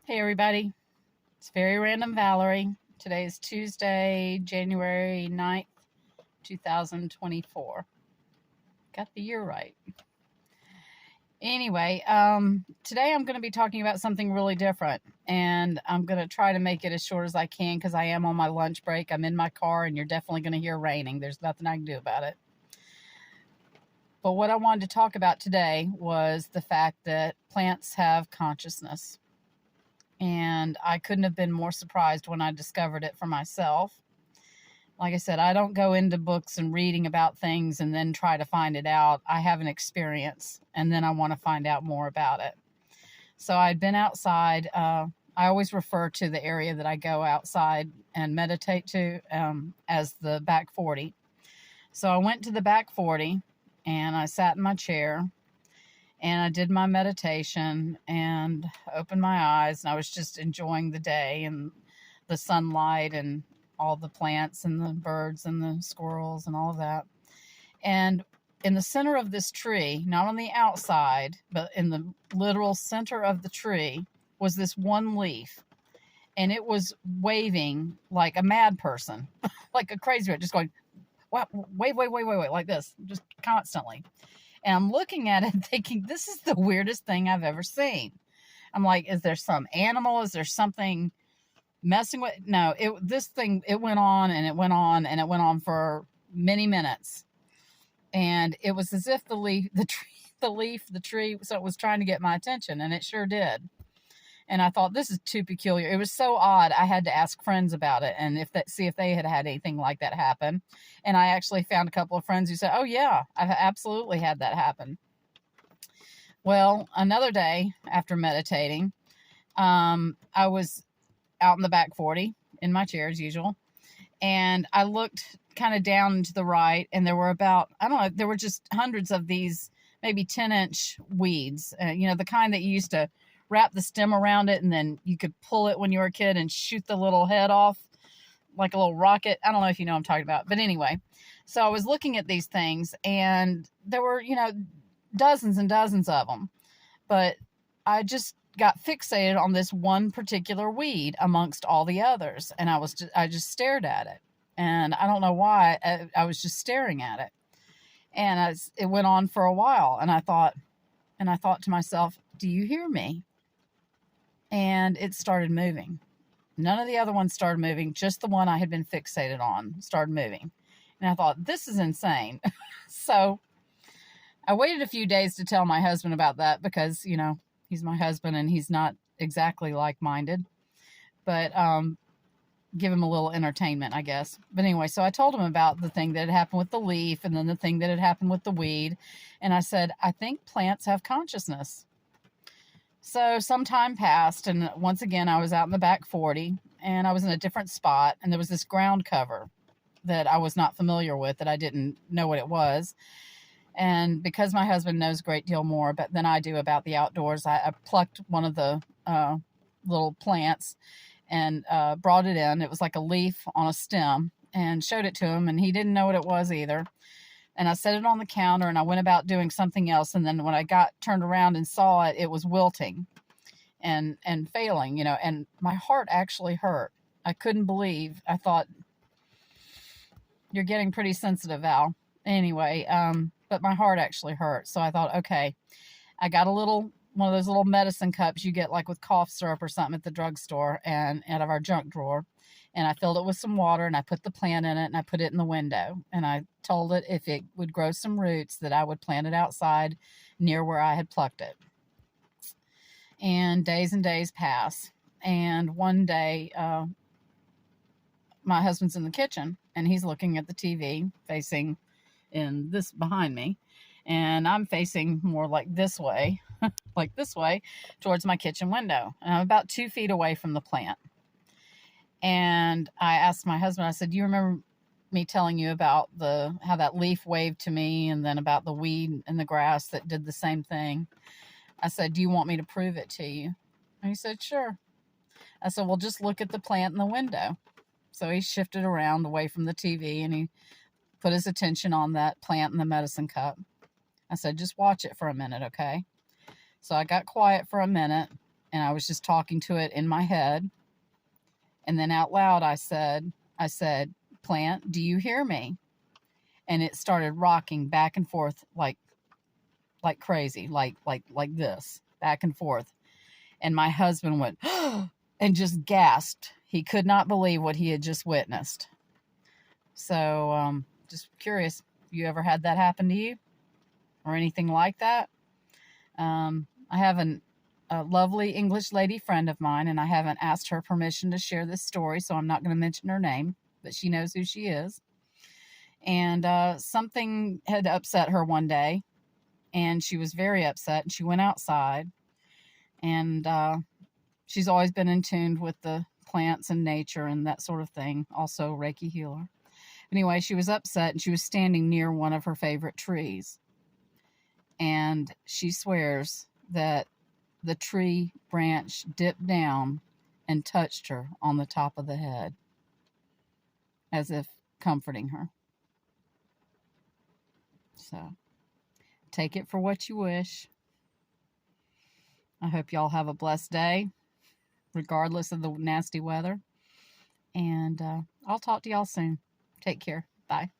Hey everybody, it's Very Random Valerie. Today is Tuesday, January 9th, 2024. Got the year right. Anyway, today I'm going to be talking about something really different, and I'm going to try to make it as short as I can because I am on my lunch break. I'm in my car, and you're definitely going to hear raining. There's nothing I can do about it. But what I wanted to talk about today was the fact that plants have consciousness. And I couldn't have been more surprised when I discovered it for myself. Like I said, I don't go into books and reading about things and then try to find it out. I have an experience, and then I want to find out more about it. So I'd been outside. I always refer to the area that I go outside and meditate to as the back 40. So I went to the back 40, and I sat in my chair, and I did my meditation and opened my eyes, and I was just enjoying the day and the sunlight and all the plants and the birds and the squirrels and all of that. And in the center of this tree, not on the outside, but in the literal center of the tree, was this one leaf. And it was waving like a mad person, like a crazy one, just going, wait, like this, just constantly. And I'm looking at it thinking, this is the weirdest thing I've ever seen. I'm like, is there some animal? Is there something messing with? No, this thing, it went on and it went on and it went on for many minutes. And it was as if the tree, so it was trying to get my attention, and it sure did. And I thought, this is too peculiar. It was so odd. I had to ask friends about it and see if they had anything like that happen. And I actually found a couple of friends who said, oh yeah, I've absolutely had that happen. Well, another day after meditating, I was out in the back 40 in my chair as usual. And I looked kind of down to the right, and there were there were just hundreds of these maybe 10-inch weeds, the kind that you used to wrap the stem around it, and then you could pull it when you were a kid and shoot the little head off like a little rocket. I don't know if you know what I'm talking about. But anyway, so I was looking at these things, and there were, dozens and dozens of them. But I just got fixated on this one particular weed amongst all the others. And I just stared at it. And I don't know why. I was just staring at it. And it went on for a while. And I thought to myself, do you hear me? And it started moving. None of the other ones started moving. Just the one I had been fixated on started moving. And I thought, this is insane. So I waited a few days to tell my husband about that because, he's my husband and he's not exactly like-minded. But give him a little entertainment, I guess. But anyway, so I told him about the thing that had happened with the leaf and then the thing that had happened with the weed. And I said, I think plants have consciousness. So some time passed, and once again, I was out in the back 40, and I was in a different spot, and there was this ground cover that I was not familiar with, that I didn't know what it was. And because my husband knows a great deal more than I do about the outdoors, I plucked one of the little plants and brought it in. It was like a leaf on a stem, and showed it to him, and he didn't know what it was either. And I set it on the counter, and I went about doing something else. And then when I turned around and saw it, it was wilting and failing, and my heart actually hurt. I couldn't believe. I thought, you're getting pretty sensitive, Val. Anyway, but my heart actually hurt. So I thought, okay, I got one of those little medicine cups you get like with cough syrup or something at the drugstore and out of our junk drawer. And I filled it with some water, and I put the plant in it, and I put it in the window. And I told it if it would grow some roots that I would plant it outside near where I had plucked it. And days pass. And one day, my husband's in the kitchen, and he's looking at the TV facing in this behind me. And I'm facing more like this way, towards my kitchen window. And I'm about 2 feet away from the plant. And I asked my husband, I said, do you remember me telling you about how that leaf waved to me, and then about the weed and the grass that did the same thing? I said, do you want me to prove it to you? And he said, sure. I said, well, just look at the plant in the window. So he shifted around away from the TV, and he put his attention on that plant in the medicine cup. I said, just watch it for a minute, okay? So I got quiet for a minute, and I was just talking to it in my head. And then out loud, I said, "Plant, do you hear me?" And it started rocking back and forth like crazy, like this, back and forth. And my husband went and just gasped. He could not believe what he had just witnessed. So, just curious, you ever had that happen to you or anything like that? I have a lovely English lady friend of mine, and I haven't asked her permission to share this story, so I'm not going to mention her name, but she knows who she is. And something had upset her one day, and she was very upset, and she went outside, and she's always been in tune with the plants and nature and that sort of thing, also Reiki healer. Anyway, she was upset, and she was standing near one of her favorite trees, and she swears that the tree branch dipped down and touched her on the top of the head, as if comforting her. So, take it for what you wish. I hope y'all have a blessed day, regardless of the nasty weather. And I'll talk to y'all soon. Take care. Bye.